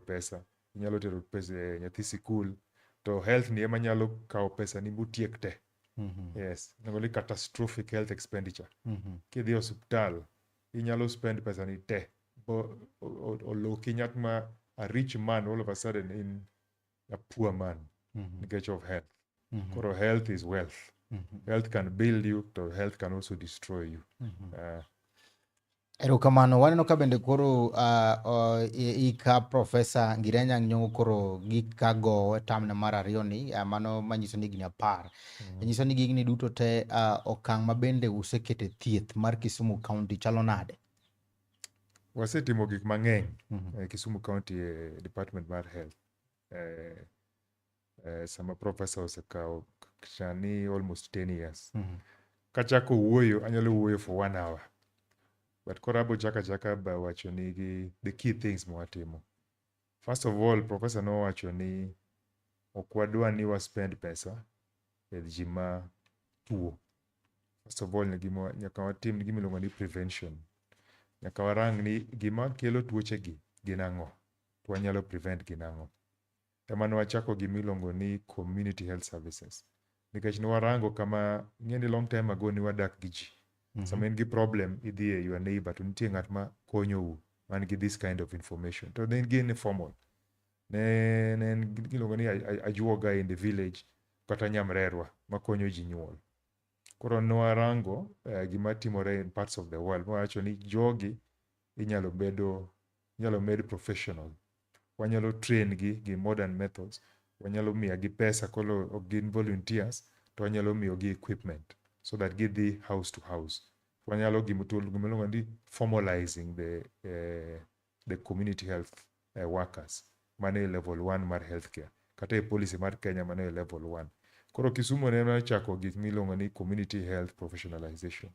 pesa, inyalo tero pesa nyathi sikul, to health ni ema nyalo kawo pesa ni mutiek te. Yes, nangoli catastrophic health expenditure. Kidhi hospital, inyalo spend pesa ni te. Oloki nyak ma a rich man all of a sudden in a poor man because of health. Koro health is wealth. Health can build you, to health can also destroy you. Erokamano, waneno ka bende koro ika Profesa Ngirenya Nyong'o koro gikago tamne mar ariyo ni, mano manyiso ni gini 10. Nyiso ni gigni duto te okang' ma bende usekete thieth mar Kisumu County chalo nade? Wasetimo gik mang'eny Kisumu County Department mar Health. Sama professor osekawo sani almost 10 years. Kachako wuoyo, anyalo wuoyo for 1 hour. But koro abo chaka ba wacho ni the key things mwatimo. First of all, professor no wacho ni okwadwa ni wa spend pesa e ji ma tuo. First of all, nyaka watim gimiluongo ni prevention. Nyaka warang ni gima kelo tuoche gi gin ang'o, to wanyalo prevent gin ang'o. Emane wachako gimiluongo ni community health services. Nikech ne warango kama, ng'eni long time ago ni wadak gi ji. Sama in gi problem, idhi e your neighbor, to nitie ng'at ma konyo man gi this kind of information. To ne gin informal. Ne giluongo ni ajuoga in the village, kata nyamrerwa makonyo ji nyuol. Koro nwarango gima timore in parts of the world. Mwacho ni jogi inyalo med professional. Wanyalo train gi modern methods. Wanyalo miya gi pesa kolo ok gin volunteers. To wanyalo miyo gi equipment so that gidhi house to house. Wanyalo gimiluongo ni formalizing the community health workers. Mane level 1 mar healthcare. Kata policy mar Kenya mane level 1. Koro Kisumu ne chako gik miluongo ni community health professionalization.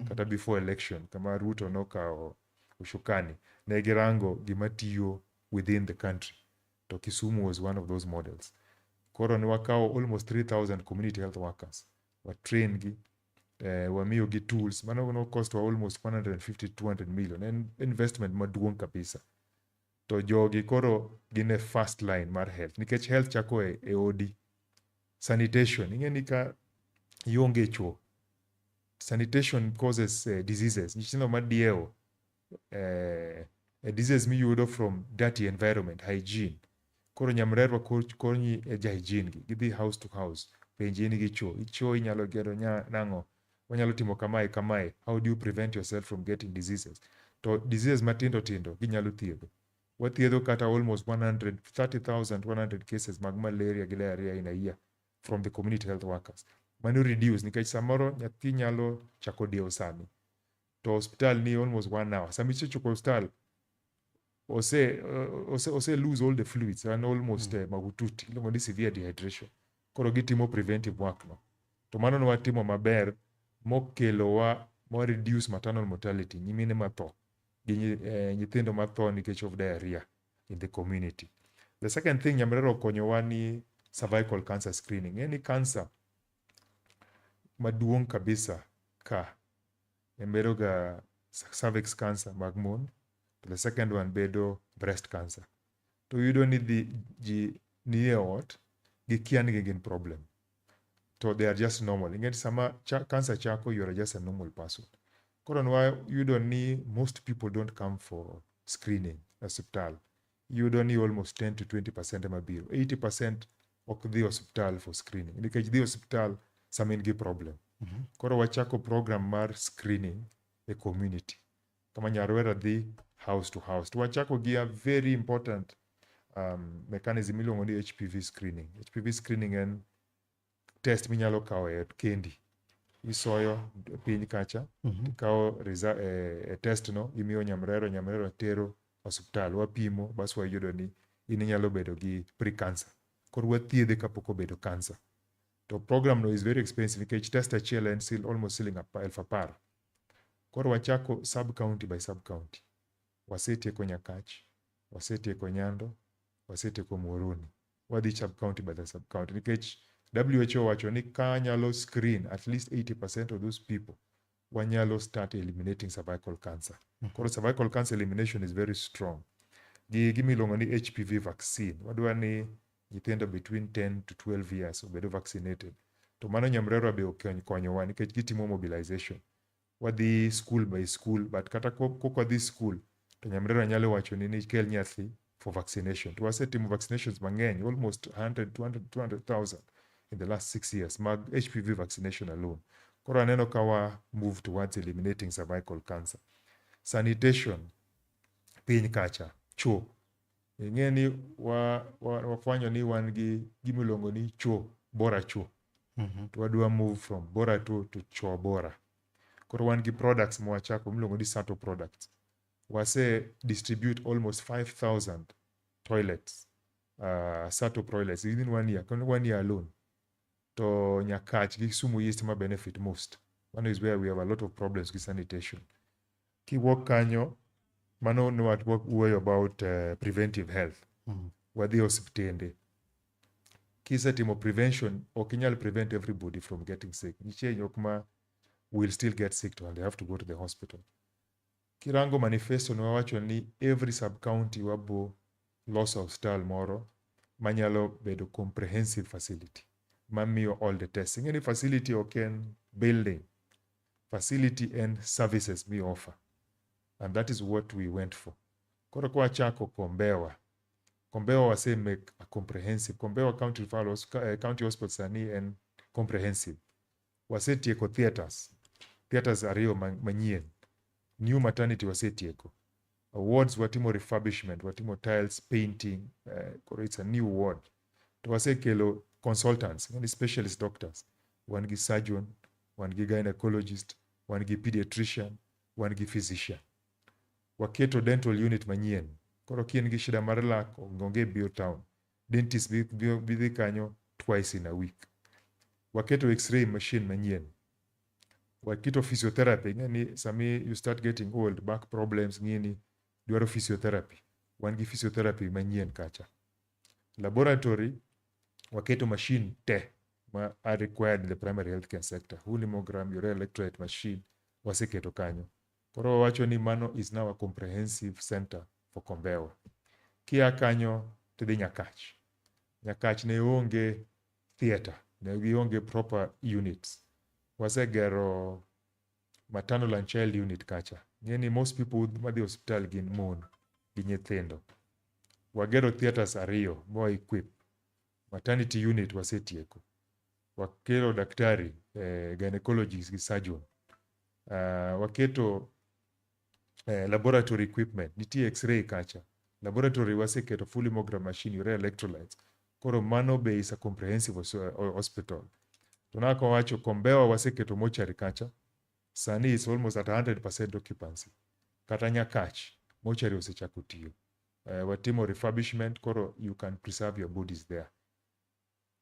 Kata before election, kama Ruto nokao ushukani, ne girango gima tiyo within the country. To Kisumu was one of those models. Koro ne wakao almost 3,000 community health workers. Wa train gi, wamiyo gi tools. Mano no cost almost 150-200 million. And investment maduong kabisa. To jogi koro gine first line mar health. Nikech health chako e odi. Sanitation, ingeni ka ionge chuo. Sanitation causes diseases. Nichino madieo, diseases miyudo from dirty environment, hygiene. Koro nyamrerwa konyi e hygiene gi. Gidhi house to house. Penji ni gi chuo. Chuo inyalo gero nang'o. Wanyalo timo kamae. How do you prevent yourself from getting diseases? To diseases matindo ginyalo thiedho. Wathiedho kata almost 130,100 cases mag malaria gi diarrhea in a year from the community health workers. Mano reduce, nikech samoro nyathi nyalo chako dio sani. To hospital ni almost 1 hour. Sami chopo hospital, ose lose all the fluids and almost magututi. Ilongo ni severe dehydration. Koro gitimo preventive work no. To mano no watimo maber, mokelo wa reduce maternal mortality. Nyimine matho. Nyithindo matho nikech of diarrhea in the community. The second thing nyamrero konyowa ni cervical cancer screening. Any cancer maduong kabisa ka embedo ga cervix cancer mag mon. The second one bedo breast cancer. To yudo ni ji ni e ot gikia ni gin problem. To they are just normal. Ingeti sama cancer chako, you are just a normal person. Koro nwa yudo ni most people don't come for screening hospital. Yudo ni almost 10 to 20% mabiro. 80% ok dhi hospital for screening. Nikech dhi hospital sama in gi problem. Koro wachako program mar screening e community. Kama nyarwera dhi house to house. To wachako gi a very important mechanism iluongo ni HPV screening. HPV screening en test minyalo kawo e kendi. Isoyo piny kacha, kao test no, imiyo nyamrero tero hospital, wapimo, bas wayudo ni inyalo bedo gi pre-cancer. Koro wathiedhe kapok obedo cancer. To program no is very expensive, because test achiel en almost siling 10,000. Koro wachako sub-county by sub-county. Wasetieko Nyakach, wasetieko Nyando, wasetieko Muhoroni. Wadhi sub-county by the sub-county. Nikech WHO wacho ni ka nyalo screen at least 80% of those people, wanyalo start eliminating cervical cancer. Koro cervical cancer elimination is very strong. gi gimiluongo ni HPV vaccine. Wadwa ni nyithindo between 10 to 12 years obedo vaccinated. To mano nyamrerwa be okonyowa nikech gitimo mobilization. Wadhi school by school, but kata kok wadhi school, to nyamrerwa nyalo wacho ni kel nyathi for vaccination. To wasetimo vaccinations mang'eny, almost 200,000 in the last 6 years, mag HPV vaccination alone. Koro aneno ka wa move towards eliminating cervical cancer. Sanitation, piny kacha, cho. Ing'e ni wafwanyo ni wan gi gimiluongo ni cho, bora cho. To wadwa move from bora to cho bora. Koro wan gi products mwachako miluongo ni Sato products. Wase distribute almost 5,000 toilets, Sato toilets within 1 year, 1 year alone. To Nyakach gi Kisumu East ma benefit most. One is where we have a lot of problems with sanitation. Kiwuok kanyo, mano ni what worry about preventive health. Wadhi osiptende. Kisetimo prevention, ok inyal prevent everybody from getting sick. Nitie jok ma will still get sick and they have to go to the hospital. Kirango manifesto ni wawacho ni every sub-county wabo loss of style moro manyalo bedo comprehensive facility. Mamiyo all the testing. Any facility oken building. Facility and services we offer. And that is what we went for. Koro kwa chako Kombewa. Kombewa wase make a comprehensive. Kombewa County Hospital sani and comprehensive. Wase tieko theaters. Theaters ariyo manyien. New maternity wase tieko. Wards watimo refurbishment, watimo tiles, painting. It's a new ward. To wase kelo consultants, many specialist doctors. One gi surgeon, one gi gynecologist, one gi pediatrician, one gi physician. Waketo dental unit manyien. Koro kien gi shida mar lak onge bio town. Dentist bidhi kanyo twice in a week. Waketo x-ray machine manyien. Waketo physiotherapy. Ngani sami you start getting old, back problems ngini, duaro physiotherapy. Wan gi physiotherapy manyien kacha. Laboratory, waketo machine te ma are required in the primary healthcare sector. Hulimogram, urea electrolyte machine, waseketo kanyo. Koro wacho ni mano is now a comprehensive center for Kombewa. Kia kanyo tidhi Nyakach. Nyakach ne onge theater, ne gionge proper units. Wasegero maternal and child unit kacha. Ngeni most people madhi hospital gin mon gi nyithindo. Wagero theaters ariyo mo equip. Maternity unit wasetieko. Wakelo daktari, gynecologist gi surgeon. Waketo laboratory equipment, nitie x-ray kacha. Laboratory waseketo fulimogram machine, urea electrolytes. Koro mano be is a comprehensive hospital. Tunako wacho Kombewa waseketo mortuary kacha. Sani is almost at 100% occupancy. Kata Nyakach, mortuary osechako tiyo. Watimo refurbishment, koro you can preserve your bodies there.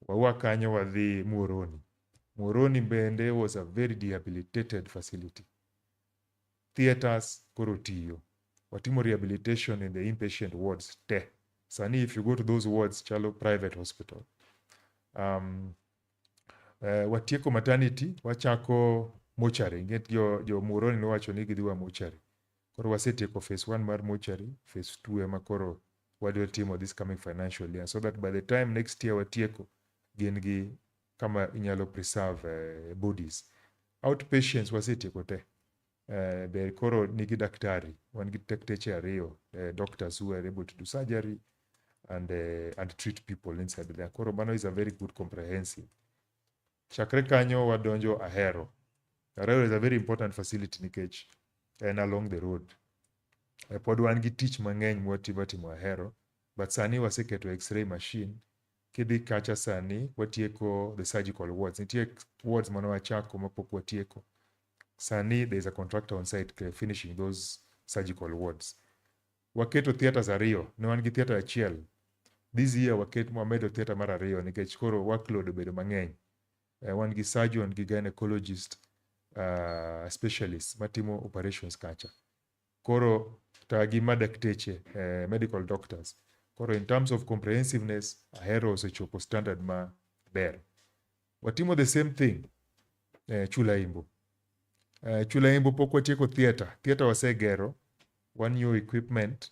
Wawa kanyo wadhi Muhoroni. Muhoroni bende was a very rehabilitated facility. Theaters koro tiyo. Watimo rehabilitation in the inpatient wards te. Sani if you go to those wards, chalo private hospital. Watieko maternity, wachako mortuary. Nget jo Muhoroni no wacho ni gidhiwa mortuary. Koro wasetieko phase 1 mar mortuary, phase 2 ema koro wadwa timo this coming financial year. So that by the time next year watieko, gin gi kama inyalo preserve bodies. Outpatients wasetieko te. Be koro nigi daktari, wan gi dakteche ariyo, doctors who are able to do surgery and treat people inside there. Koro mano is a very good comprehensive. Chakre kanyo wadonjo Ahero. Ahero is a very important facility nikech and along the road. Pod wan gi tich mang'eny mwatimo Ahero, but sani waseketo x-ray machine. Kidhi kacha sani watieko the surgical wards. Nitie wards mano wachako mapok watieko. Sani there is a contractor on site finishing those surgical wards. Waketo theaters ariyo, ne wan gi theater achiel. This year wamedo theater mar ariyo nikech koro workload obedo mang'eny. Wan gi surgeon gi gynecologist, specialist matimo operations kacha. Koro tagi madakteche, medical doctors. Koro in terms of comprehensiveness, Ahero osechopo standard ma ber. Watimo the same thing, Chula Imbo. Chula Imbo pok watieko theater. Theater wasegero, one new equipment,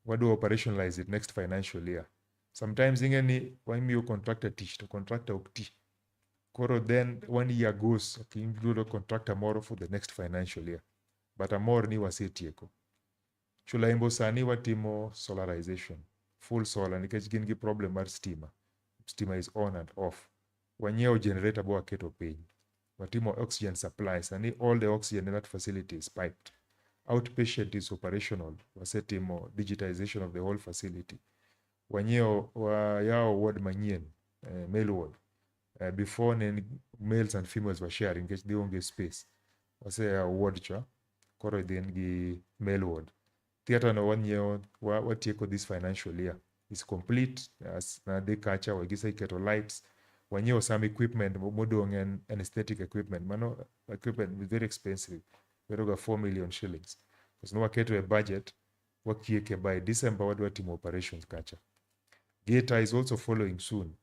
wadwa operationalize it next financial year. Sometimes ingeni wamiyo contractor tich to contractor ok ti. Koro then 1 year goes, okiyudo contractor moro for the next financial year. But amor ni wasetieko. Chula Imbo sani watimo solarization, full solar, nikech gin gi problem mar stima. Stima is on and off. Wanyeo generator bo waketo piny. Watimo oxygen supply, sani all the oxygen in that facility is piped. Outpatient is operational. Wasetimo digitization of the whole facility. Wanyeo wayao ward manyien, male ward. Before then, males and females were sharing, get the only space. Wase ward cha, koro then gi male ward. Theater no 1 year, what take this financial year is complete. As na de kacha wagisa iketo lights. 1 year some equipment, modong and anesthetic equipment. Mano equipment is very expensive. We got 4 million shillings. Because no waketo a budget, wakieke by December wadwa timo operations kacha. Geta is also following soon.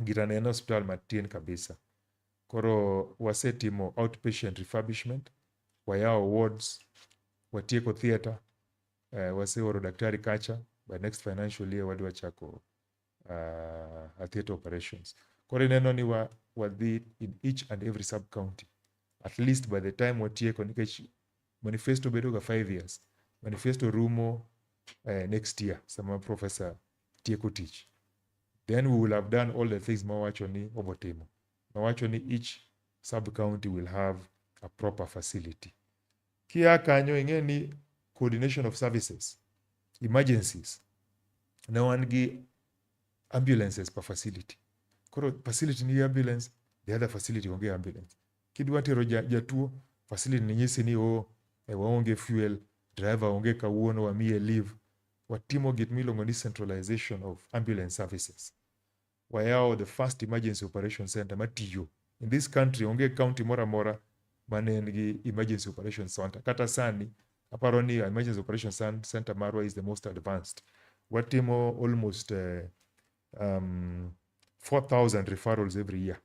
Gita neno hospital matin kabisa. Koro wasetimo outpatient refurbishment, wayao wards, watieko theater, waseoro daktari kacha. By next financial year wadwa chako theater operations. Koro neno ni wadhi in each and every sub-county. At least by the time watieko, nikech manifesto bedoga 5 years. Manifesto rumo next year, sama professor tieko teach. Then we will have done all the things mawacho ni obotimo. Mawacho ni each sub-county will have a proper facility. Kia kanyo ingeni coordination of services, emergencies. Na wangi ambulances per facility. Koro facility ni ambulance, the other facility onge ambulance. Kidwa tero jatuo, facility ni nyisi ni waonge fuel, driver onge kawuono wamiye leave. Watimo git milongo ni centralization of ambulance services. Wayao the first emergency operation center matiyo. In this country, onge county mora manengi emergency operation center. Kata sani, aparoni emergency operation center marwa is the most advanced. Watimo almost 4,000 referrals every year.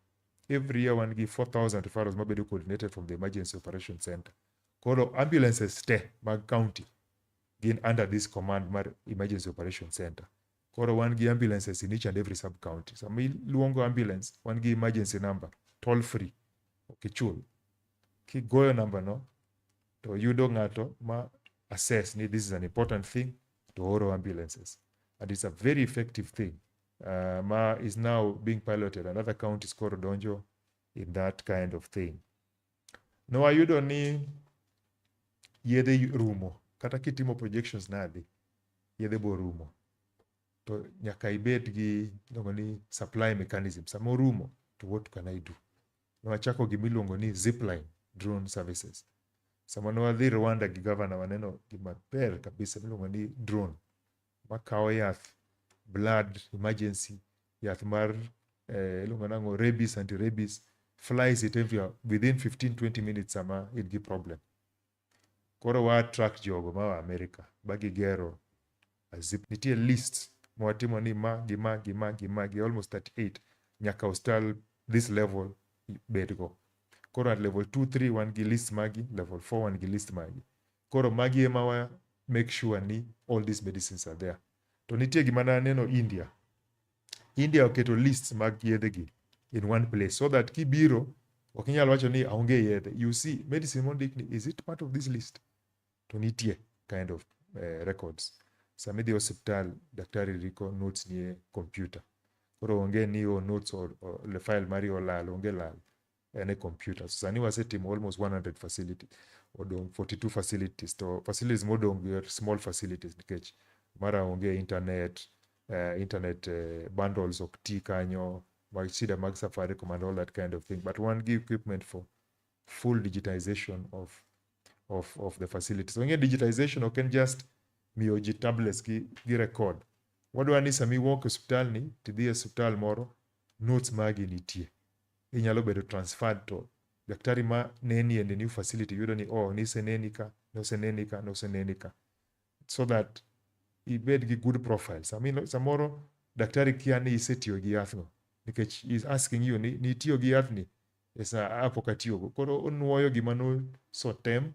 Every year one give 4,000 referrals mabedo coordinated from the emergency operation center. Koro ambulances stay mag county gin under this command mar emergency operation center. Koro one gi ambulances in each and every sub-county. So mi luongo ambulance, one gi emergency number, toll free. Okay, chul. Ki goyo number no, to yudo ngato ma assess ni this is an important thing to oro ambulances. And it's a very effective thing. Ma is now being piloted. Another counties koro donjo in that kind of thing. No ayudo ni yedhe rumo. Kata kitimo projections nadi, yedhe bo rumo. To nyaka ibed gi ni supply mechanism. Samo rumo, to what can I do? No achako gimiluongo ni zipline drone services. Samo no adhi Rwanda gi governor waneno gimaber kabisa miluongo ni drone. Makao yath, blood, emergency, yath mar iluongo nango rabies, anti-rabies, flies it everywhere within 15-20 minutes sama it gi problem. Koro wa track jogo ma America, bagi gero zip nitie list mwatimo ni magi almost 38 nyaka hostel this level bedgo. Koro at level 2-3 one gi list magi, level 4 one gi list magi. Koro magi ema wa make sure ni all these medicines are there. To nitie gimana neno India oketo lists mag yedhe gi in one place so that kibiro okinyal wacho ni aonge yedhe. You see medicine mondik ni is it part of this list? To nitie kind of records. Samedi hospital daktari riko notes ni computer. Koro onge ni notes or le file mari olal onge lal ene computer. So sani wasetimo almost 100 facilities. Odong 42 facilities. To facilities modong small facilities nikech mara onge internet bundles ok ti kanyo mag shida mag Safaricom and all that kind of thing. But one give equipment for full digitization of the facilities. So when digitization, you can just miyoji tablets ki record. Wadwa ni sami walk hospital ni, tidhi hospital moro, notes magi nitie. Inyalo bedo transferred to daktari ma neni in the new facility. Yudo ni, nise nenika, nose nenika. So that he bed gi good profiles. I mean, samoro, daktari kia ni isetiyo gi yathno. Nikech he's asking you, ni tiyo gi yathni. Esa apo katiyo. Koro onwoyo gimano so tem,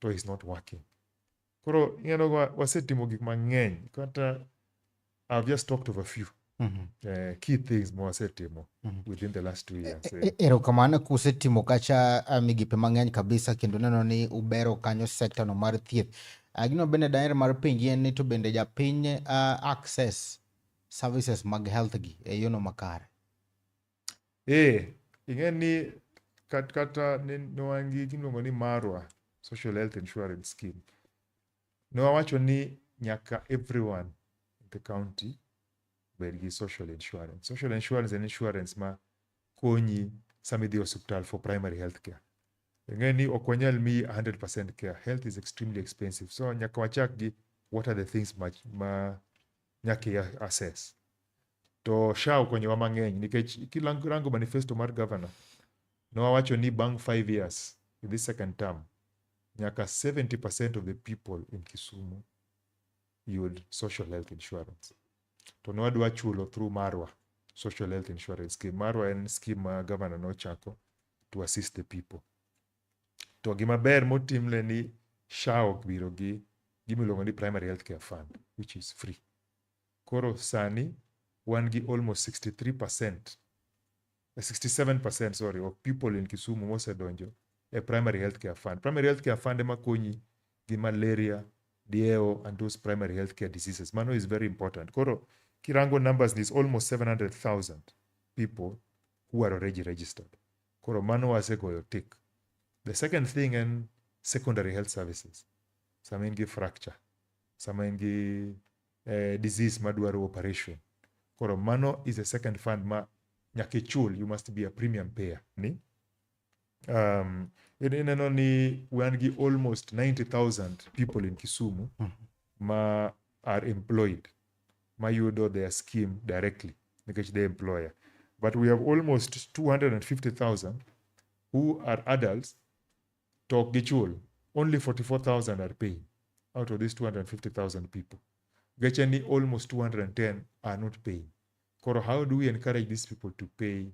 to is not working. Koro ing'eno wasetimo gik mang'eny, kata I've just talked of a few key things mwasetimo within the last 2 years. Erokamano kusetimo kacha migepe mang'eny kabisa kendo neno ni ubero kanyo sekta no mar thieth. Gino bende daher mar penji en ni to bende japiny access services mag health gi e yono makare. Ing'e ni kata wan gi gimiluongo ni Marwa Social Health Insurance Scheme. Nowacho ni nyaka everyone in the county bed gi social insurance. Social insurance en insurance ma konyi sama idhi osuptal for primary health care. Ing'e ni ok wanyal miyi 100% care. Health is extremely expensive. So nyaka wachak gi what are the things ma nyaka assess. To SHA okonyowa mang'eny nikech kirango manifesto mar governor nowacho ni bang' 5 years in this second term nyaka 70% of the people in Kisumu yud social health insurance. To nwadwa chulo through Marwa Social Health Insurance Scheme. Marwa en scheme ma governor nochako to assist the people. To gima ber motimle ni SHA obiro gi gimiluongo ni Primary Health Care Fund, which is free. Koro sani wan gi almost 67% sorry, of people in Kisumu mosedonjo e Primary Health Care Fund. Primary Health Care Fund ema konyi gi malaria, dieo, and those primary health care diseases. Mano is very important. Koro kirango numbers is almost 700,000 people who are already registered. Koro mano wasegoyo tick. The second thing in secondary health services. Sama in gi fracture, sama in gi disease madwaro operation. Koro mano is a second fund ma nyaka ichul, you must be a premium payer. Ni ineno ni wan gi almost 90,000 people in Kisumu ma are employed, ma yudo their scheme directly nikech the employer. But we have almost 250,000 who are adults to ok gichul. Only 44,000 are paying out of these 250,000 people. Gacheni almost 210 are not paying. Koro how do we encourage these people to pay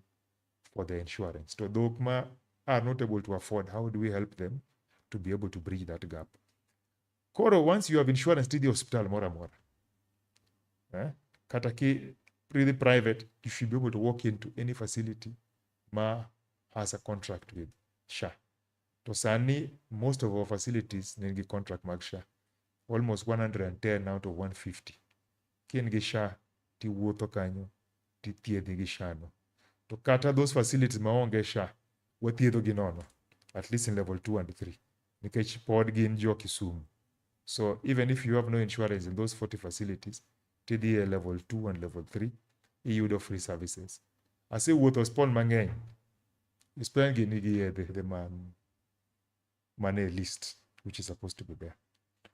for the insurance? To those ma are not able to afford, how do we help them to be able to bridge that gap? Koro once you have insurance to the hospital more. Kata ki pretty private, you should be able to walk into any facility ma has a contract with SHA. To sani, most of our facilities need contract mag SHA. Almost 110 out of 150. Kien gi SHA, ti wuotho kanyo, ti thiedhi gi SHA no. To kata those facilities ma onge SHA, wathiedho gi nono, at least in level 2 and 3. Nikech pod gin jo Kisumu. So even if you have no insurance in those 40 facilities, ti dhi e level 2 and level 3, iyudo free services. Ase wuotho hospital mang'eny, hospital gi nigi yedhe mane list, which is supposed to be there.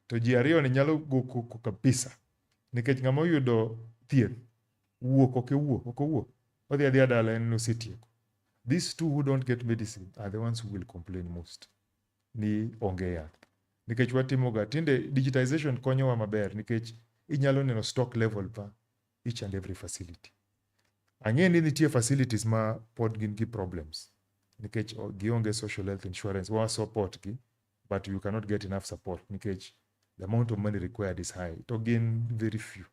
To ji ariyo ni nyalo go kabisa. Nikech ng'ama oyudo thieth, wuok ok owuok. Odhi adhiya dala en osetieko. These two who don't get medicine are the ones who will complain most. Ni onge yath. Nikech watimoga tinde digitization konyowa maber nikech inyalo neno stock level pa each and every facility. Ang'e ni nitie facilities ma pod gin gi problems. Nikech gionge social health insurance, wa support gi, but you cannot get enough support nikech the amount of money required is high. To gain very few.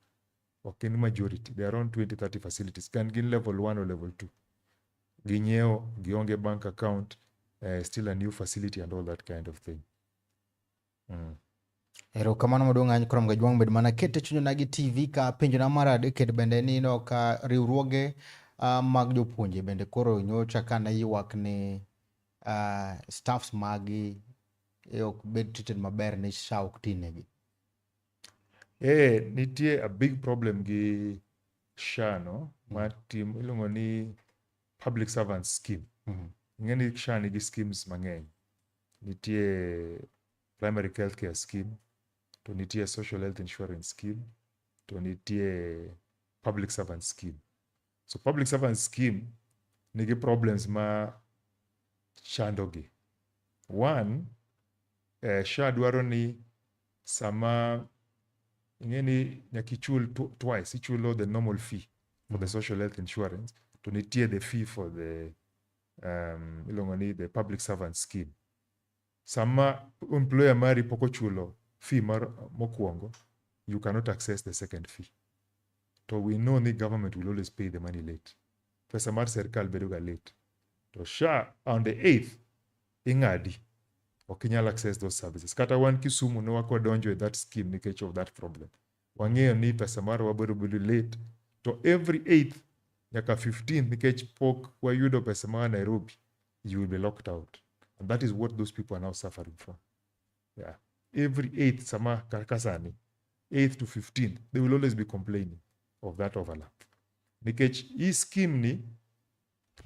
Okay, in majority. There are around 20-30 facilities. Can gain level 1 or level 2. Ginyeo, gionge bank account, still a new facility and all that kind of thing. Erokamano maduong' ahinya kuom gajwang' bed mana kete chunyo nagi TV ka penjo na mar adek bende ni no ka riwruoge mag jopuonje bende koro nyocha kana ywak ni staffs magi ok bed treated maber ni SHA ok tinegi. Nitie a big problem gi SHA no, ma tim ilongo ni public servants scheme. Ng'eni SHA nigi schemes mang'eny. Nitie primary health care scheme, to nitie social health insurance scheme, to nitie public servant scheme. So public servant scheme nigi problems ma chandogi. One, SHA dwaro ni sama ing'eni nyakichul twice, ichulo the normal fee for the social health insurance, to nitie the fee for the ilongo ni the public servant scheme. Sama employer mari poko chulo fee mar mokwongo, you cannot access the second fee. So we know the government will always pay the money late. Pesa mar serikal bedo ga late. To SHA on the 8th, ing'adi. Okinyal access those services. Kata wan Kisumu ne wakwadonjo e that scheme nikech of that problem. Wang'eyo ni pesa mar wabiro bedo late. To every 8th, nyaka 15th, nikech pok wayudo pesa mar Nairobi, you will be locked out. And that is what those people are now suffering from. Yeah. Every 8th, sama karkasani, 8th to 15th, they will always be complaining of that overlap. Nikech hii scheme ni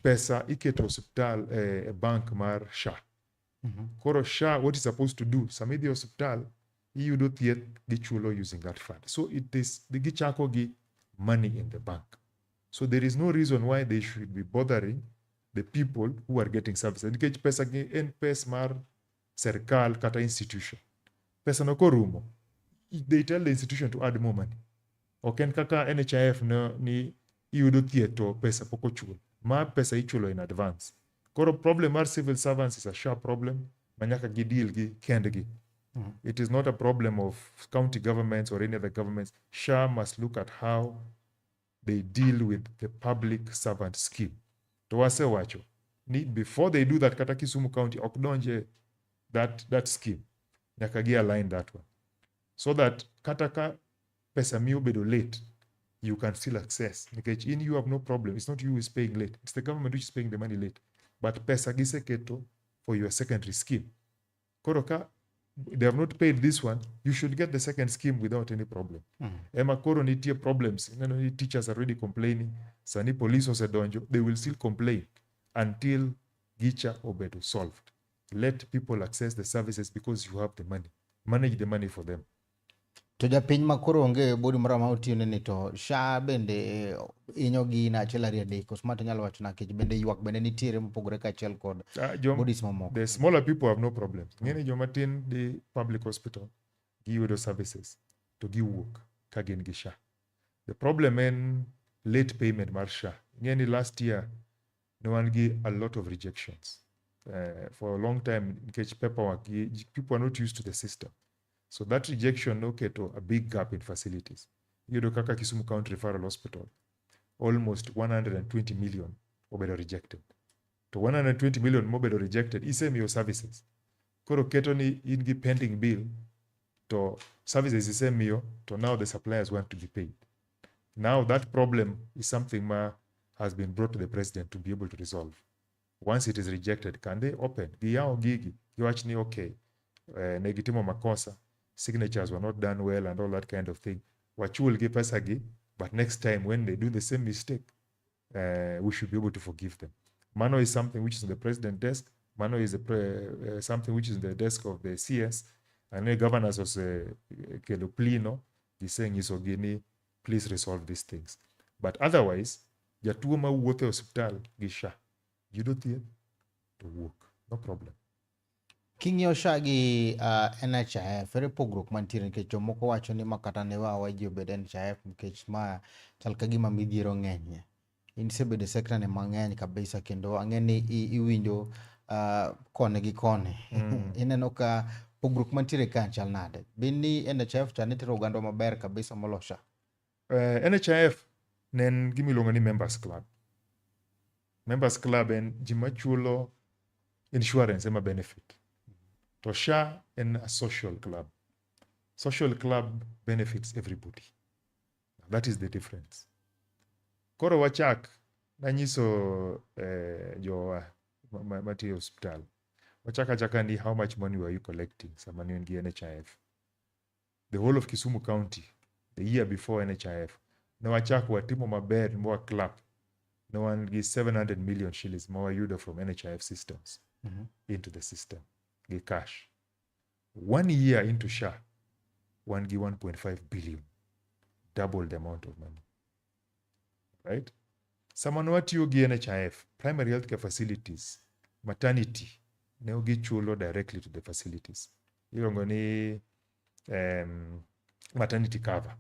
pesa iketo hospital bank mar SHA. Koro SHA, what is supposed to do? Samidhi hospital, iyudo thieth gichulo using that fund. So it is, gichako gi money in the bank. So there is no reason why they should be bothering the people who are getting services. Nikech pesa gi en pesa mar serikal kata institution. Pesa no korumo, they tell the institution to add more money. Oken kaka NHIF ni iyudo thieth to pesa poko chulo. Ma pesa ichulo in advance. Koro problem mar civil servants is a SHA problem. Manyaka gi deal gi kendgi. It is not a problem of county governments or any other governments. SHA must look at how they deal with the public servant scheme. To wase wacho, ni before they do that, kata Kisumu County okdonje that scheme. Nyaka gi align that one. So that kataka pesa miyo bedo late, you can still access. Because in you have no problem. It's not you who is paying late. It's the government which is paying the money late. But pesa giseketo for your secondary scheme. Koroka, they have not paid this one, you should get the second scheme without any problem. Ema koro nitie problems. Teachers are already complaining. Sani police osedonjo, they will still complain until gicha obedo solved. Let people access the services because you have the money. Manage the money for them. To japiny makoro onge bodi moro ma otiyo ni to SHA bende inyo gi na achiel ariyo adek koso mato nyalo wacho na kech bende ywak bende nitiere mopogore kaachiel kod bodies mamoko. The smaller people have no problems. Ng'eni joma tin di public hospital giyudo services to giwuok ka gin gi SHA. The problem en late payment mar SHA. Ng'eni last year no wan gi a lot of rejections. For a long time, nikech paperwork, people are not used to the system. So that rejection oketo a big gap in facilities. Yudo kaka Kisumu County Referral Hospital, almost 120 million obedo rejected. To 120 million mobedo rejected, isemiyo services. Koro keto ni in gi pending bill, to services isemiyo, to now the suppliers want to be paid. Now that problem is something has been brought to the president to be able to resolve. Once it is rejected, can they open? Giyao gigi, giwach ni okay, negitimo makosa, signatures were not done well and all that kind of thing. Wachul gi pesa gi, but next time when they do the same mistake, we should be able to forgive them. Mano is something which is on the president's desk. Mano is something which is on the desk of the CS. And the governors was kelo plino, he's saying isogini, please resolve these things. But otherwise, jatuo ma wuothe hospital gi SHA, you don't hear to work, no problem. King'iyo SHA gi NHIF, ere pogruok mantiere nikech jomoko wacho ni makata ne wawa ji obed NHIF nikech ma chal ka gima midhiero ng'enyie. Isebedo sekta ne mang'eny kabisa kendo ang'e ni iwinjo kone gi kone. Ineno ka pogruok mantiere ka chal nade. Bin ni NHIF cha nitero oganda maber kabisa molo SHA. NHIF nen gimiluongo ni members club. Members club en jima chulo insurance ema benefit. To SHA en a social club. Social club benefits everybody. That is the difference. Koro wachak nanyiso jo matiyo hospital. Wachaka chaka ni how much money were you collecting sama ni ngi NHIF. The whole of Kisumu County, the year before NHIF, ne wachak watimo maber mwa clap. No one gi 700 million shillings more yudo from NHIF systems into the system. Gi cash. 1 year into SHA, one gi 1.5 billion. Double the amount of money. Right? Someone what you gi NHIF, primary healthcare facilities, maternity, ne ugi chulo directly to the facilities. Irongo ni maternity cover.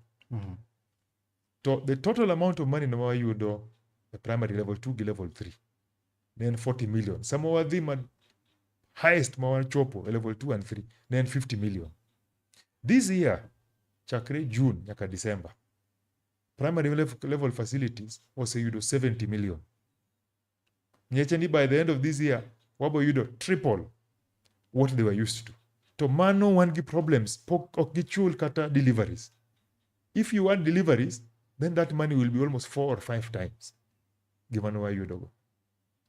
So the total amount of money no you do the primary level 2 gi level 3. Then 40 million. Some of them highest chopo level 2 and 3. Then 50 million. This year, chakre June nyaka December, primary level facilities oseyudo 70 million. Nyeche ni by the end of this year, wabo yudo triple what they were used to. To mano wan gi problems, pok ok gichul kata deliveries. If you want deliveries, then that money will be almost 4 or 5 times. Gimano wa yudo go.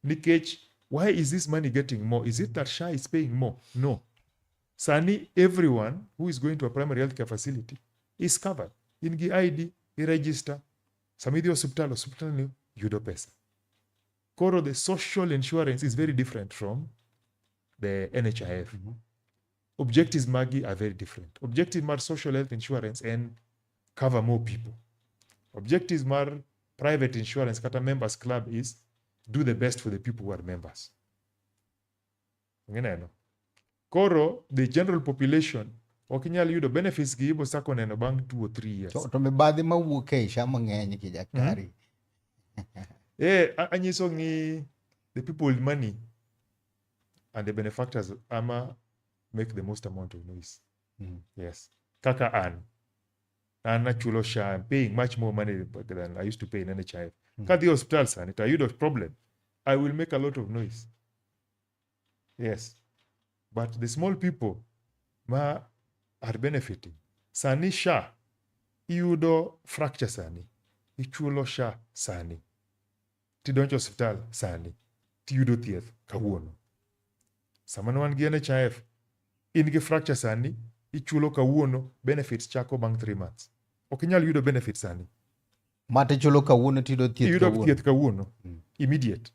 Nikech, why is this money getting more? Is it that SHA is paying more? No. Sani, everyone who is going to a primary healthcare facility is covered. In the ID, i register. Samidi hospital ni yudo pesa. Koro, the social insurance is very different from the NHIF. Objectives magi are very different. Objective mar social health insurance and cover more people. Objectives mar private insurance kata members club is do the best for the people who are members. Ngeneno. Koro, the general population okinyal yudo benefits gi ibo sako neno bang 2 or 3 years. To mibadhi mawuok e SHA mang'eny ki daktari. Anyiso ni the people with money and the benefactors ama make the most amount of noise. Yes. Kaka an nachulo SHA, I'm paying much more money than I used to pay in NHIF. Kadi hospital san, if I have a problem, I will make a lot of noise. Yes. But the small people are benefiting. Sani SHA, iudo fracture sani, ichulo SHA sani, tidonjo hospital sani, tiyudo thieth kawuono. Samano wan gi NHIF, in gi fracture sani, ichulo kawuono, benefits chako bang 3 months. Okinyal yudo benefits sani. Mate chulo kawuono tiyudo thieth kawuono. Yudo thieth kawuono. Immediate.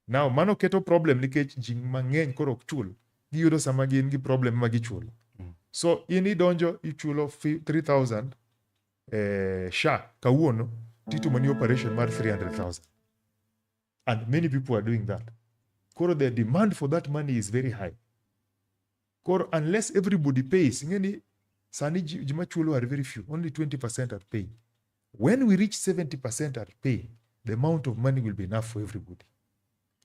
Now, mano keto problem nikech ji mang'eny koro ok chul. Giyudo sama gin gi problem ma gichulo. So, in idonjo ichulo 3,000 SHA kawuono, titumo ni operation mar 300,000. And many people are doing that. Koro, the demand for that money is very high. Koro, unless everybody pays, ngeni sani jima chulo are very few. Only 20% are paying. When we reach 70% are paying, the amount of money will be enough for everybody.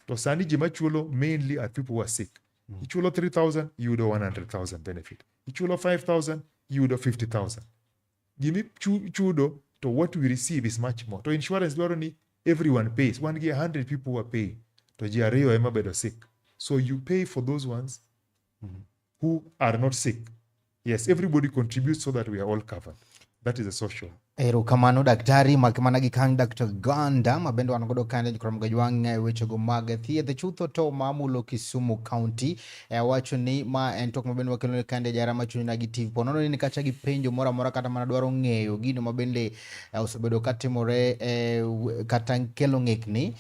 To sani jima chulo mainly are people who are sick. Ichulo 3,000, you do 100,000 benefit. Ichulo 5,000, you do 50,000. Give me chudo to what we receive is much more. To insurance, everyone pays. 100 people who are paying. To GRA ema bedo sick. So you pay for those ones who are not sick. Yes, everybody contributes so that we are all covered. That is a social. Erokamano daktari makimana gi kang Dr. Ganda mabendo wanagodo kande jikora mgajwang wechego mag thieth chutho to mamulo Kisumu County wacho ni ma en tok mabendo wakelo kande jara machuni na gitiv ponono ni kacha gi penjo mora mora kata mana dwaro ng'eyo gino mabende osebedo katimore kata kelo ng'ekni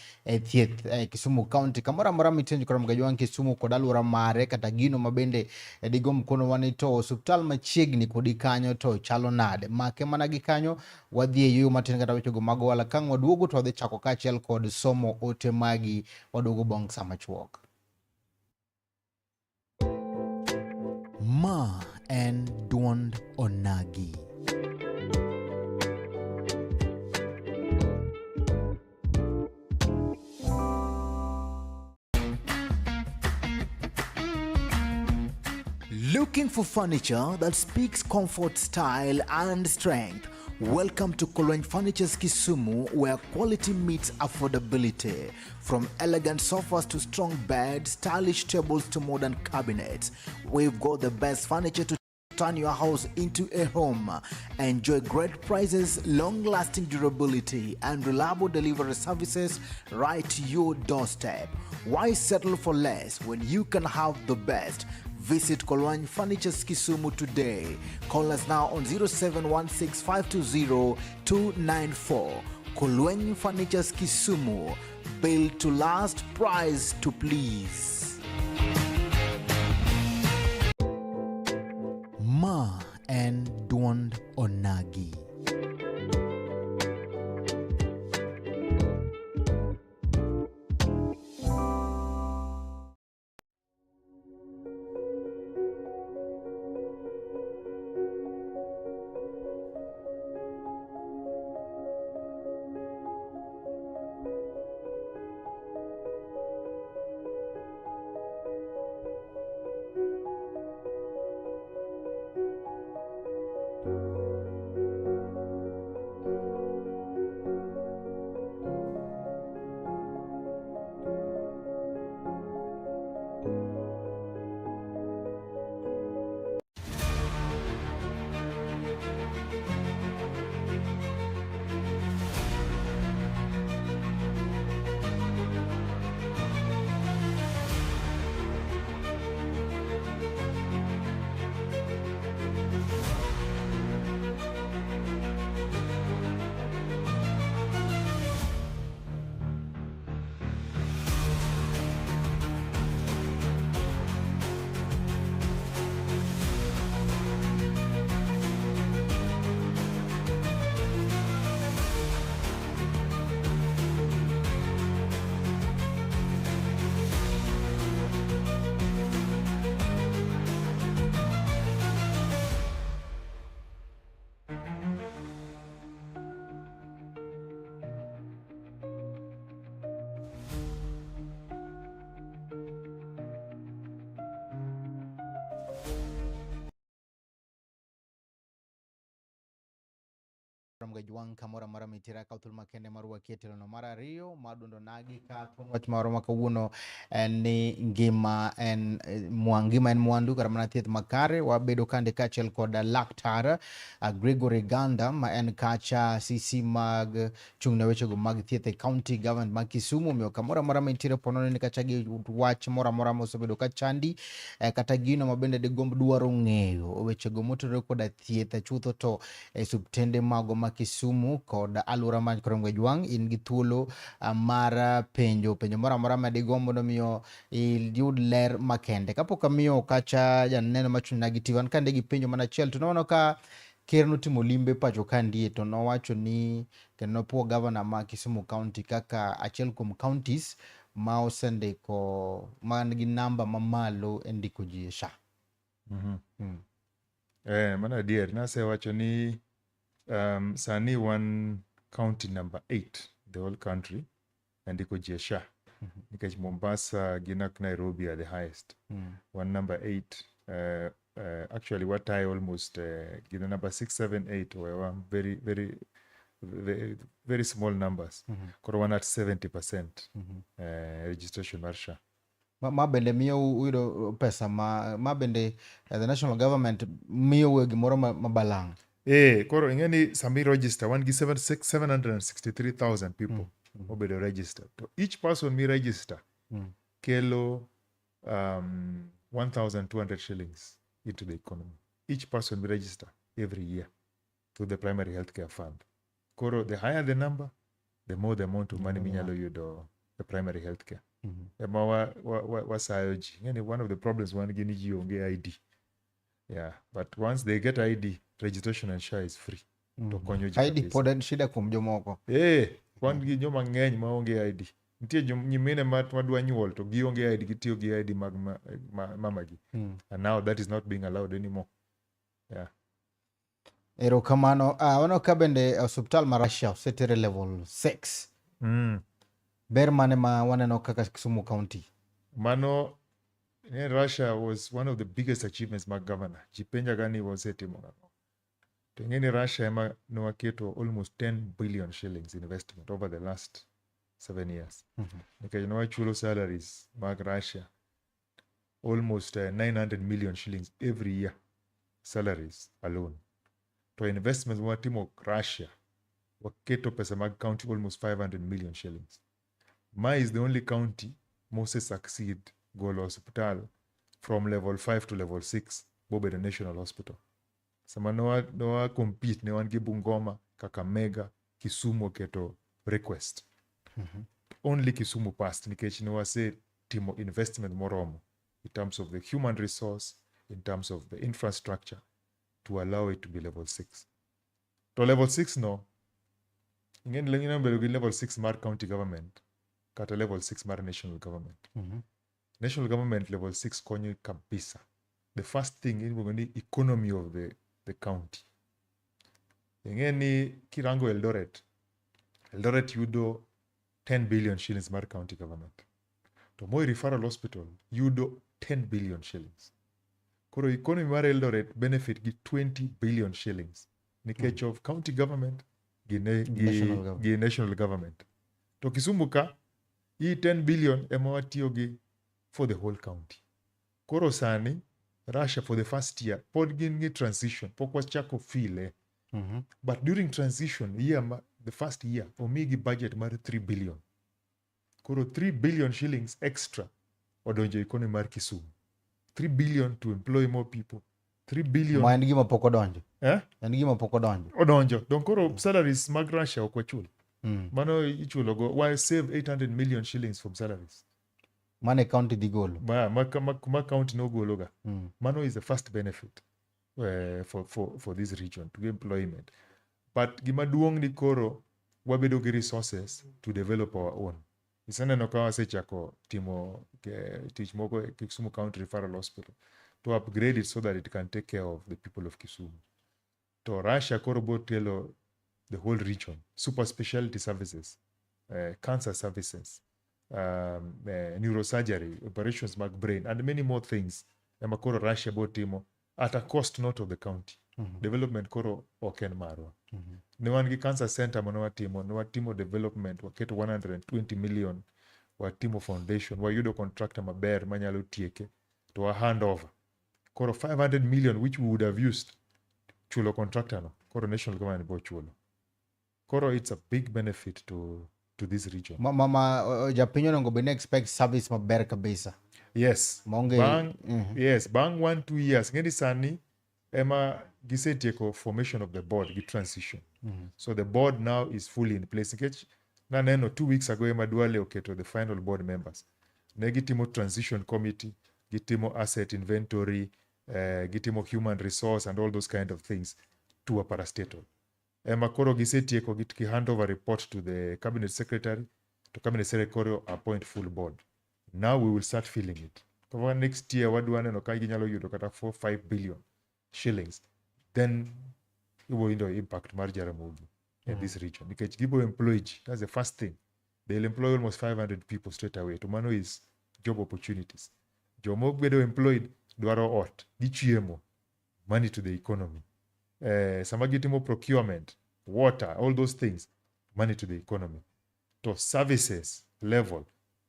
thieth Kisumu County kamora mora mitenjo jikora mgajwang Kisumu kod aluora mare kata gino mabende digo mkono wanito hospital machiegni kodi kanyo to chalo nade make mana gi kanyo wadhi e yuyo matin kata wechego mago wala kang waduogo to wadhi chako kachiel kod somo ote magi waduogo bang' sama chuok. Ma en duond onagi. Looking for furniture that speaks comfort, style, and strength? Welcome to Kolweny Furniture's Kisumu, where quality meets affordability. From elegant sofas to strong beds, stylish tables to modern cabinets, we've got the best furniture to turn your house into a home. Enjoy great prices, long-lasting durability, and reliable delivery services right to your doorstep. Why settle for less when you can have the best? Visit Kolweny Furniture's Kisumu today. Call us now on 0716 520 294. Kolweny Furniture's Kisumu. Built to last, price to please. Ma and Duond Onagi. Ojwang kamora mara mitira ka thul makende mar wakietelo no mar ariyo madundo nagi ka wach moro ma kawuono en ni ngima en mwandu kata mana thieth makare. Wabedo kande kaachiel kod laktar Gregory Ganda ma en kacha CC mag chung'ne wechego mag thieth e county government ma Kisumu. Omiyo kamora mara mitira ponono ni kacha gi wach mora mora mosebedo ka chandi kata gino mabende digomb dwaro ng'eyo wechego motudore koda thieth chutho to e subtende mago ma Kisumu kod alwora ma Korongwe Ojwang, in gi thuolo mar penjo mora mora ma digombo nomiyo iyud ler makende. Kapok amiyo kacha janeno machung'na gi TV, an kande gi penjo mana achiel to nono ka ker notimo limbe pacho kandie to nowacho ni kendo nopuo gavana ma Kisumu County kaka achiel kuom counties ma osendiko man gi namba mamalo e ndiko ji e SHA. Mano adier, nasewacho ni sani wan county number 8 the whole country ndiko ji e SHA. Nikech Mombasa gi Nairobi are the highest. One number 8. Actually, what I almost number 6, 7, 8 were very, very, very, very small numbers. Koro one at 70% registration mar SHA. Ma bende miyo uyudo pesa ma bende the national government miyo we gimoro mabalang'. Koro ing'eni sami register wan gi 763,000 people obedo registered. To each person mi register kelo 1,200 shillings into the economy. Each person we register every year to the primary healthcare fund. Koro the higher the number, the more the amount of money minyalo yudo the primary healthcare. Ema wasayo ji. One of the problems wan gi ni ji onge ID. Yeah, but once they get ID, registration and SHA is free. To konyo ji ID pod en shida kuom jomoko. Wan gi joma ng'eny ma onge ID. Nitie nyimine madwa nyuol to gionge ID, gitiyo gi ID mag mamagi. And now that is not being allowed anymore. Yeah. Erokamano. Wano ka bende osuptal ma Russia osetere level 6. Ber mane ma waneno kaka Kisumu County? Mano, Russia was one of the biggest achievements mag governor. Jipenja gani wasetimo ng'ano. To ng'eni Russia ema nowaketo almost 10 billion shillings investment over the last 7 years. Nikech nowachulo salaries mag Russia almost 900 million shillings every year. Salaries alone. To investments watimo Russia waketo pesa mag county almost 500 million shillings. Ma is the only county mose succeed golo hospital from level 5 to level 6 bobedo national hospital. Sama nowa compete ne wan gi Bungoma, Kakamega, Kisumu keto request. Only Kisumu passed nikech nowase timo investment moromo in terms of the human resource, in terms of the infrastructure to allow it to be level 6. To level 6 no, ing'eni bedo gi level 6 mar county government kata level 6 mar national government. National government level 6 konyo kabisa. The first thing iluongo ni economy of the county. Ing'eni kirango Eldoret yudo 10 billion shillings mar county government. To Moi Referral Hospital yudo 10 billion shillings. Koro economy mar Eldoret benefit gi 20 billion shillings. Nikech of county government gi national government. To Kisumu ka, hii 10 billion ema watiyo gi for the whole county. Koro sani, Russia for the first year, pod gin gi transition, pok wachako file. But during transition, the first year, omigi budget mar 3 billion. Koro 3 billion shillings extra odonjo economy mar Kisumu. 3 billion to employ more people. 3 billion. Ma en gima pok odonjo. En gima pok odonjo. Odonjo. Don koro salaries mag Russia ok wachul. Mano ichulo go. Why save 800 million shillings from salaries? Mane county dhi golo. Ma county no golo ga. Mano is the first benefit for this region to employment. But gima duong' ni koro wabedo gi resources to develop our own. Iseneno ka wasechako timo tich moko e Kisumu County Referral Hospital to upgrade it so that it can take care of the people of Kisumu. To Russia koro bo telo the whole region, super specialty services, cancer services, neurosurgery, operations mag brain, and many more things. Ema koro Russia bo timo at a cost not of the county. development koro ok en marwa. Ne wan gi cancer center mane watimo development, waketo 120 million, watimo foundation, wayudo contractor maber manyalo tieke, to wa hand over. Koro 500 million which we would have used chulo contractor no, koro national government bo chulo. Koro it's a big benefit to this region. Japinyo onego bed ni expect service maber kabisa. Yes. Maonge yes, bang 1-2 years ngeni sani ema gisetieko formation of the board gi transition. So the board now is fully in place. Nikech naneno 2 weeks ago ema Duale oketo the final board members. Ne gitimo transition committee, gitimo asset inventory, gitimo human resource and all those kind of things to a parastatal. Ema koro gisetieko gi hand over report to the cabinet secretary, to cabinet secretary appoint full board. Now we will start filling it. Kwa next year wadwa neno ka ginyalo yudo kata 4-5 billion shillings. Then it will impact mar Jaramogi in this region. Because Gibo employed, that's the first thing. They'll employ almost 500 people straight away. Tomano is job opportunities. Jomo bedo employed, dwaro ot, gichiemo, money to the economy. Samagitimo procurement, water, all those things, money to the economy. To services level,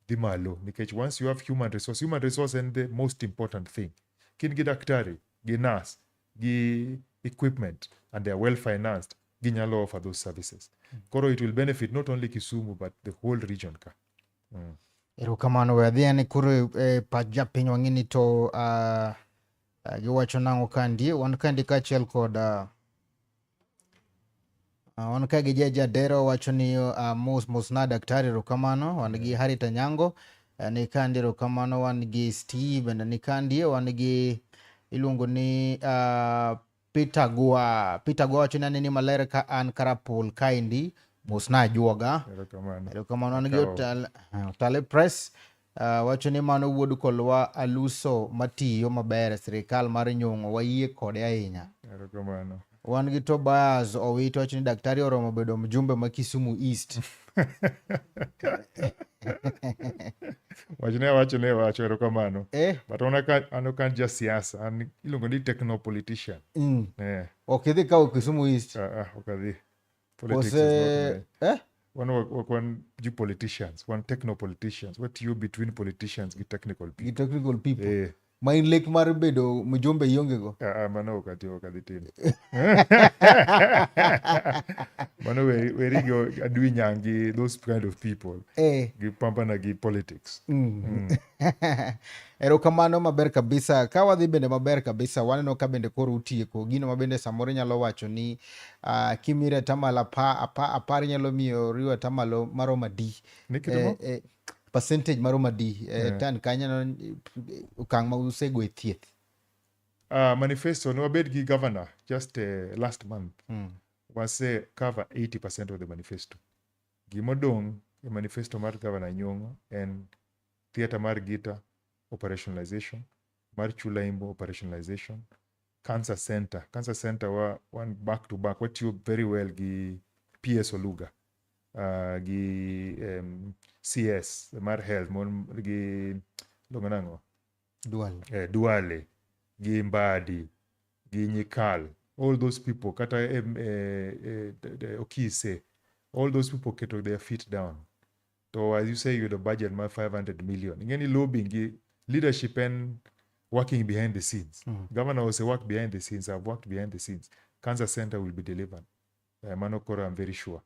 dimalo. Because once you have human resource and the most important thing. Kin gi daktari, gi nurse, gi equipment, and they are well financed, ginyalo offer those services. Koro it will benefit not only Kisumu but the whole region ka. Erokamano we adhiane koro pach japiny wang'ini to giwacho nang'o kandi, wan kandi kaachiel kod wan ka gi Jadero wacho ni mos na daktari, erokamano. Wan gi Harita Nyango ni kandi, erokamano. Wan gi Steve bende ni kandi, wan gi iluongo ni Peter Goa wacho ni aneni maler ka an Karapol kaendi, mos na ajuoga. Erokamano. Wan gi Otale Press wacho ni mano wuod kolwa aluso matiyo maber, sirikal mar nyong'o wayie kode ahinya. Erokamano. Wan gi Tobias Owito wacho ni daktari oromo bedo mjumbe ma Kisumu East. wacho erokamano. But ano kan jasiasa, an iluongo ni techno-politician. Ok idhi kawo Kisumu East? Ok adhi. Politics is not one politicians, one techno-politicians. What you between politicians gi technical people? Gi technical people. Ma in lek mar bedo mjumbe ionge go? Mano ok adhi timo. Mano werigo adwi nyangi those kind of people. Gipambana gi politics. Erokamano maber kabisa. Ka wadhi bende maber kabisa, waneno ka bende koro utieko. Gino ma bende samoro nyalo wacho ni kimire tamalo apar nyalo miyo riwo atamalo maromo adi. Percentage maromo adi. Tan kanyo okang' ma usego e thieth. Manifesto, no wabed gi governor just last month. Wase cover 80% of the manifesto. Gimodong' e manifesto mar governor Nyong'o en theatre mar Gita operationalization, mar Chulaimbo operationalization, cancer center one back to back what you very well gi PS Oluga, gi CS mar health gi longanango Duale gi Mbadi gi Nyikal, all those people kata Okise, all those people keto their feet down. So as you say, you the budget my 500 million. Any lobbying, leadership and working behind the scenes. Governor also work behind the scenes. I've worked behind the scenes. Cancer center will be delivered. Manokora, I'm very sure.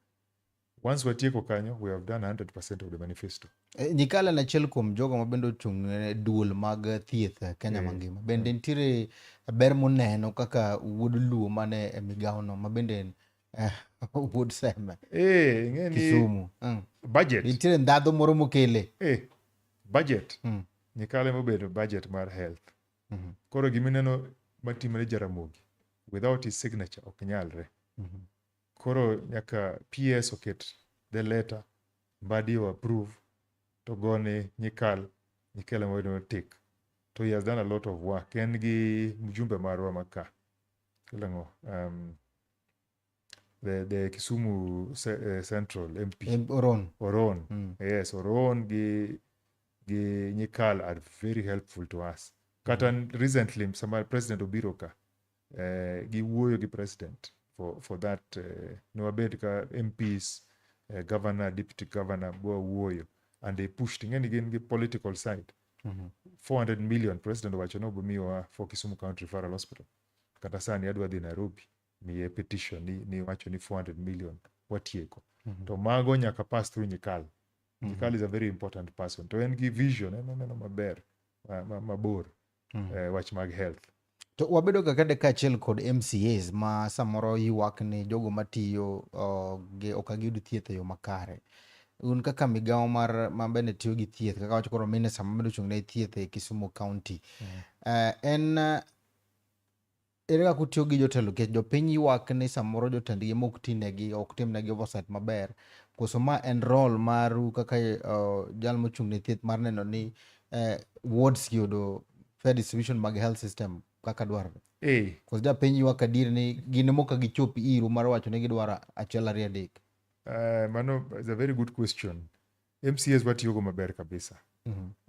Once we take Okanyo, we have done 100% of the manifesto. Nyikala na chiel kuom jogo mabendo chung duol mag thieth Kenya mangima. Bende nitiere ber moneno kaka wuod luo mane e migawo no mabende wuod seme Kisumu. Budget. Nitiere ndhadho moro mokele. Budget. Nyikala mobedo budget mar health. Koro gimineno matimre Jaramogi without his signature ok nyalre. Koro nyaka PS oket the letter, Mbadi o approve, to gone Nyikala mobedo tick. So he has done a lot of work. En gi mjumbe marwa maka. Kilango the Kisumu Central MP. Oron. Yes, Oron gi Nyikal are very helpful to us. Kata recently, some President Obiroka, giwuoyo gi president for that nwabed ka MPs, governor, deputy governor bwawuoyo, and they pushed ing'eni gin gi political side. 400 million president owacho nobomiyowa for Kisumu County Referral Hospital. Kata sani adwa dhi Nairobi miye petition ni wacho ni 400 million watieko. To mago nyaka pass through Nyikal. Nyikal is a very important person. To en gi vision, en maber, mabor, wach mag health. To wabedo ga kade kaachiel kod MCAs ma samoro ywak ni jogo matiyo ok giyud thieth e yo makare. Un kaka migawo ma bende tiyo gi thieth, kaka wacho koro minister ma bende ochung' ne thieth e Kisumu County. Ere kaka utiyo gi jotelo, nikech jopiny ywak ni samoro jotendgi mok timnegi oversight maber. Koso ma en role maru kaka jal mochung' ne thieth mar neno ni wards yudo fair distribution mag health system kaka dwarore. Koso japiny ywak adier ni gin moka gichop iru mar wacho ni gidwaro achiel ariyo adek. Mano is a very good question. MCAs watiyogo maber kabisa.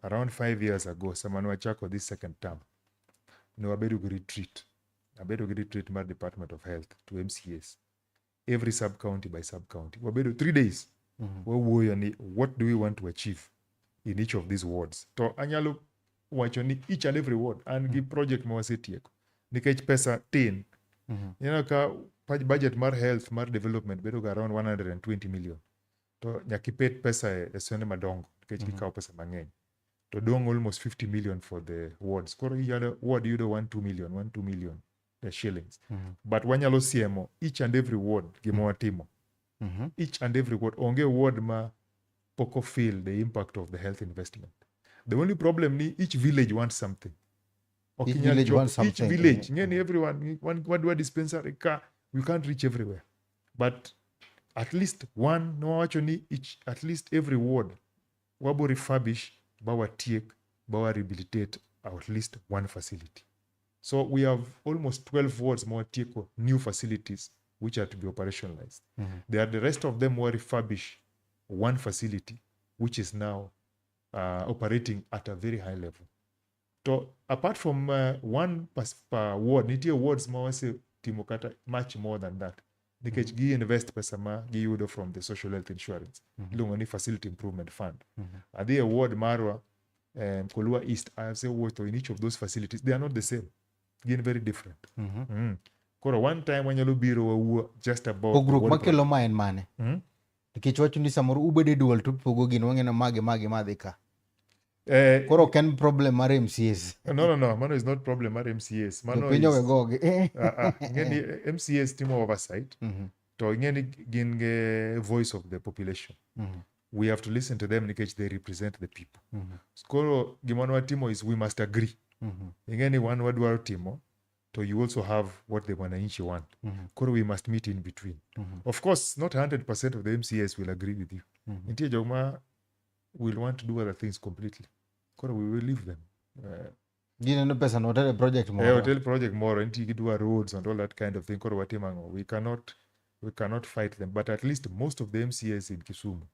Around 5 years ago, sama nwachako this second term, nwabedo gi retreat. Abedo gi retreat mar Department of Health to MCAs. Every sub-county by sub-county. Wabedo 3 days. Wawuoyo ni what do we want to achieve in each of these wards. To anyalo wacho ni each and every ward an gi project ma wasetieko. Nikech pesa tin. Ka budget mar health mar development bedo ga around 120 million. To nyakipet pesa e swende madongo nikech gikawo pesa mang'eny. To dong almost 50 million for the wards. Koro ward yudo 1-2 million the shillings. But wanyalo siemo each and every ward gima watimo. Each and every ward. Onge ward ma poko feel the impact of the health investment. The only problem ni each village wants something. Each village wants something. Each village. Everyone. One dispensary car. We can't reach everywhere. But at least one, no actually each, at least every ward, wabo refurbish, bawa tiek, bawa rehabilitate at least one facility. So we have almost 12 wards more tieko new facilities which are to be operationalized. The rest of them were refurbish one facility which is now operating at a very high level. So apart from one per ward, nitie wards mawase timo kata much more than that. Nikech gi invest pesa ma giyudo from the social health insurance. Iluongo ni facility improvement fund. Adhi a ward marwa Kolua East, I have said what in each of those facilities, they are not the same. Gin very different. Koro one time wanyalo biro wawuo just about pogruok makelo ma en mane. Nikech wacho ni samoro ubede dual to pogo gin wang'eno mage madhi ka. Koro ken problem mar MCAs. No. Mano is not problem mar MCAs. Mano is... Ngeni MCAs timo oversight. To ngeni gin ge voice of the population. We have to listen to them because they represent the people. Koro gimano watimo is we must agree. Ngeni one wadwaro timo, to you also have what the wananchi want. Koro we must meet in between. Of course, not 100% of the MCAs will agree with you. Intie joma will want to do other things completely. Koro we will leave them. Gino pesa no hotel project more. Hotel project more and you do roads and all that kind of thing. Koro watimango. We cannot fight them. But at least most of the MCAs in Kisumu,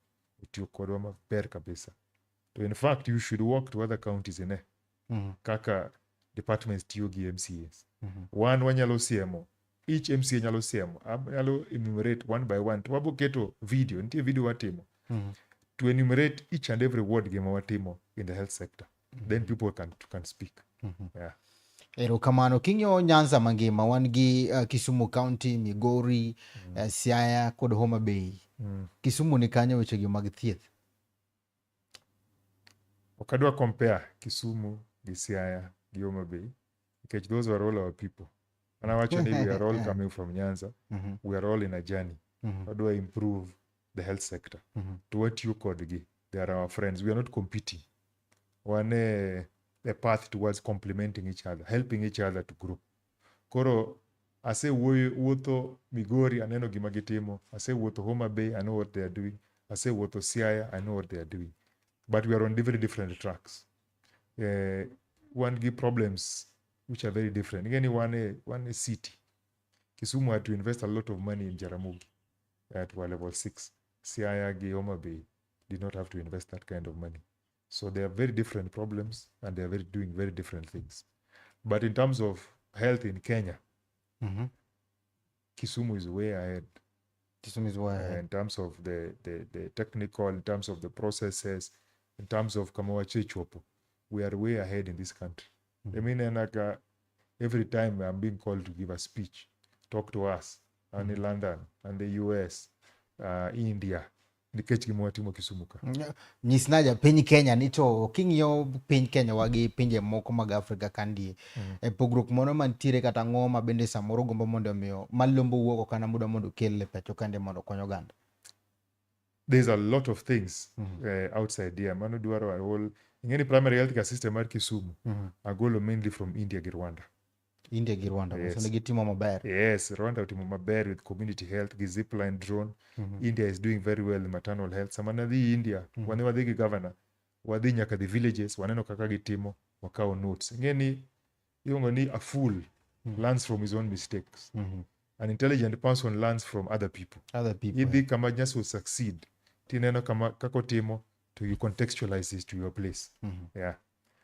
utiyo kodwa maber kabisa. So in fact, you should walk to other counties in kaka departments tiyo gi MCAs. One wanyalo siemo. Each MCA nyalo siemo. Nyalo enumerate one by one. Wabo keto video. Nitie video watimo. To enumerate each and every word gima watimo in the health sector. Then people can speak. Erokamano. King'yo Nyanza mangima wan gi Kisumu County, Migori, Siaya kod Homa Bay. Kisumu ni kanye weche gi mag thieth? Okadwa compare Kisumu gi Siaya gi Homa Bay because those were all our people. And actually we are all coming from Nyanza. We are all in a journey. How do I improve the health sector? To what you call gi? They are our friends. We are not competing. One a path towards complementing each other, helping each other to grow. Koro ase wuotho Migori, aneno gima gitimo. Ase wuotho Homa Bay, I know what they are doing. Ase wuotho Siaya, I know what they are doing. But we are on very different tracks. One give problems which are very different. Again, one city. Kisumu had to invest a lot of money in Jaramogi at level 6. Siaya, Homa Bay did not have to invest that kind of money. So they are very different problems and they are doing very different things. But in terms of health in Kenya, Kisumu is way ahead. Kisumu is way ahead. In terms of the technical, in terms of the processes, in terms of Kamawachichopo, we are way ahead in this country. I mean, every time I'm being called to give a speech, talk to us, and in London, and the US, India, nikech gimwatimo Kisumu ka. Nyisnaja piny Kenya nito king'iyo piny Kenya wagi pinje moko mag Afrika kandi e pogruok moro mantiere kata ng'o bende samoro gombo mondo omiyo malombo wuok kana muda mondo kel pecho kande mondo konyo oganda. There's a lot of things outside here. Mano dwaro a whole ingeni primary health care system mar Kisumu agolo mainly from India gi Rwanda. India gi Rwanda, yes. So gitimo maber. Yes, Rwanda utimo maber with community health, gi zipline drone. India is doing very well in maternal health. Samana dhi India, wadhi gi governor, wadhi nyaka the villages, waneno kaka gitimo, wakao notes. Ingeni, iluongo ni a fool learns from his own mistakes. An intelligent person learns from other people. Idhi kama just will succeed. Tineno kama kako timo, to you contextualize this to your place. Yeah.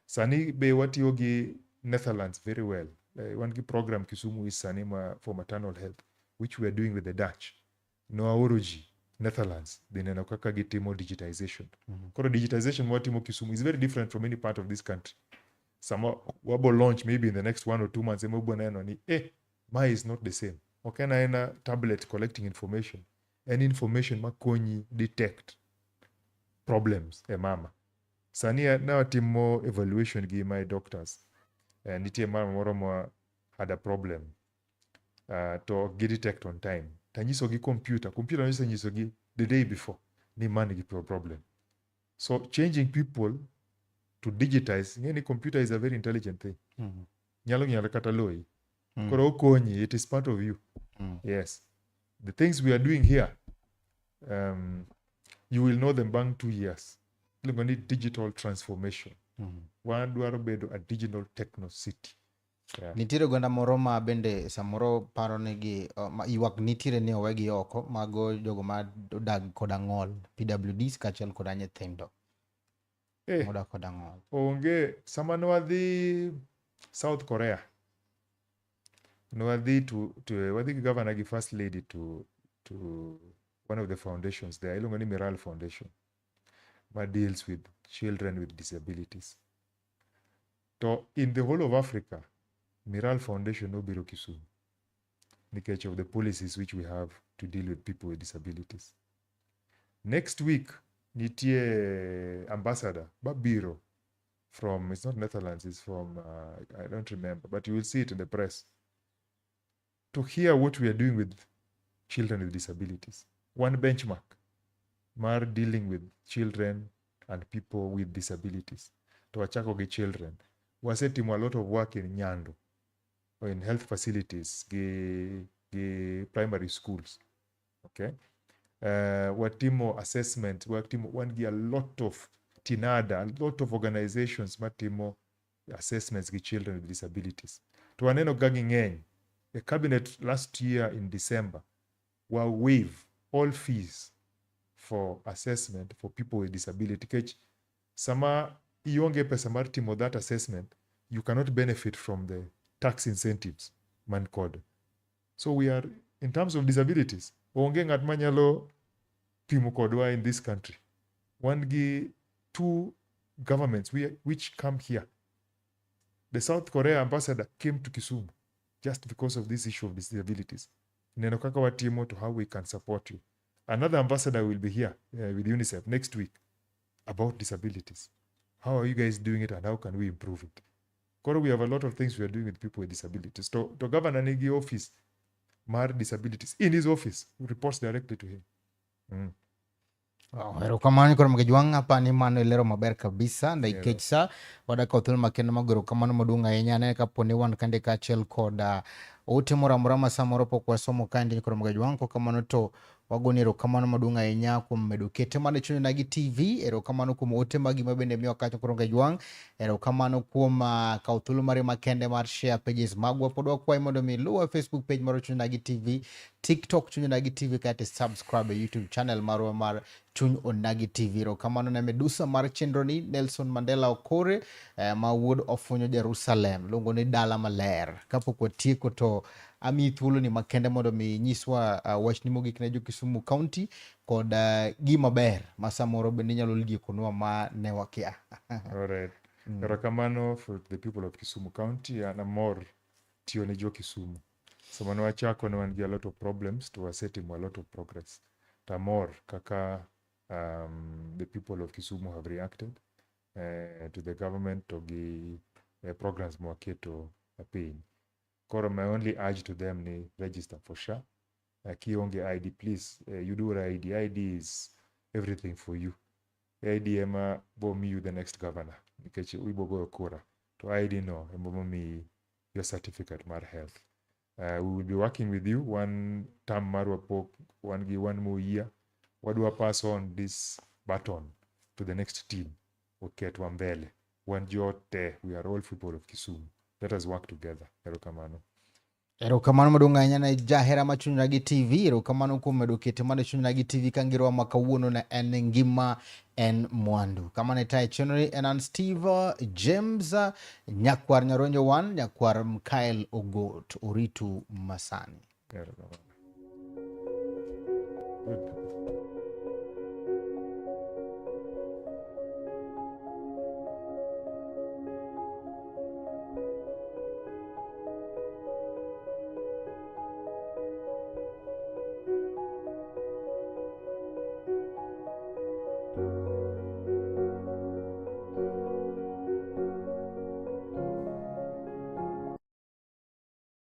Sani be watiyo gi Netherlands very well. One program Kisumu is Sanima for maternal health, which we are doing with the Dutch. Noa Oroji, Netherlands, the Nenokaka Gitimo digitization. Koro digitization Mwatimo Kisumu is very different from any part of this country. Some wabo launch maybe in the next 1 or 2 months. My is not the same. Okay, na tablet collecting information. Any information makonyi detect problems mama. Sania now timo evaluation gi my doctors. Nitie mama moro mo had a problem to get detect on time. Tanyiso gi computer nyiso gi the day before ni mani gi problem. So changing people to digitize, any computer is a very intelligent thing. Nyalo kata loi. Koro okonyi, it is part of you. Yes. The things we are doing here, you will know them bang 2 years. You're going to need digital transformation. One dwaro bedo a digital techno city. Yeah. Nitiere gwanda moro ma bende samoro paro negi iwak nitiere ni owegi oko mago jogo ma odag koda ng'ol PWDs kaachiel koda nyithindo. Moda koda ng'ol. Onge sama nwadhi South Korea. Nwadhi wadhi gi governor gi first lady to one of the foundations there. Ilongo ni Miral Foundation. Ma deals with children with disabilities. So in the whole of Africa, Miral Foundation no biro Kisumu because of the policies which we have to deal with people with disabilities. Next week, nitie ambassador Babiro from, it's not Netherlands, it's from, I don't remember, but you will see it in the press, to hear what we are doing with children with disabilities. One benchmark, mar dealing with children and people with disabilities. To achako gi children. Wasetimo a lot of work in Nyando, or in health facilities, gi primary schools. Okay? Watimo assessment, watimo wangi a lot of TINADA, a lot of organizations matimo assessments gi children with disabilities. To aneno gagi ng'eny, the cabinet last year in December will waive all fees for assessment for people with disability. Kech sama ionge pesa mar timo that assessment, you cannot benefit from the tax incentives man kod. So we are, in terms of disabilities, onge ng'at manyalo timo kodwa in this country. One gi 2 governments which come here. The South Korea ambassador came to Kisumu just because of this issue of disabilities. Neno kaka watimo to how we can support you. Another ambassador will be here with UNICEF next week about disabilities. How are you guys doing it and how can we improve it? Koro, we have a lot of things we are doing with people with disabilities. To governor nigi office mar disabilities. In his office, who reports directly to him. Erokamano koro mgejwang' apani mano ilero maber kabisa ndaikech sa wadaka othul makendo magoro kamano maduong' ahinya ne kaponi wan kande kaachiel koda ote moro amora ma samoro pok wasomo kandi koro mgejwang' kokamano to wagoni erokamano maduong' ahinya kuom medo kete mane chuny Nagi TV. Erokamano kuom ote magi ma bende miyo kacho koro mgejwang'. Erokamano kuom kawo thuolo mari makende mar share pages magwa. Pod wakwayi mondo mi luwa Facebook page mar chuny Nagi TV, TikTok chuny Nagi TV kata subscribe YouTube channel marwa mar chuny Onagi TV. Erokamano ne Medusa mar chenro ni Nelson Mandela Okore ma wuod ofunyo Jerusalem luongo ni dala maler. Kapok watieko to ami thuolo ni makende mondo mi nyiswa wachni mogik ne jo Kisumu County kod gima ber ma samoro bende nyalo liekonwa ma ne wakia. Alright. Erokamano for the people of Kisumu County, an amor tiyo ne jo Kisumu. So mane wachako ne wan gi a lot of problems to wasetimo a lot of progress. Tamor kaka the people of Kisumu have reacted to the government to gi programs mwaketo piny. Koro my only urge to them ni register for SHA. Kionge ID, please, you do ID. ID is everything for you. ID ema bo mi you the next governor. Nikech uibo goyo kura. To ID no ema bo mi your certificate mar health. We will be working with you one term marwa pok one gi one more year. Wadwa pass on this baton to the next team. Oketwa mbele. Wan jote, we are all people of Kisumu. Let us work together. Erokamano. Erokamano maduong' ahinya ne jahera ma Chuny Ragi TV. Erokamano kuom medo keto mana Chuny Ragi TV kangiro ma kawuono ne en ngima en mwandu. Kama ne tayo chenro en an Steve James, nyakwar Nyaronjo 1, nyakwar Mikael Ogot, Oritu Masani. Erokamano.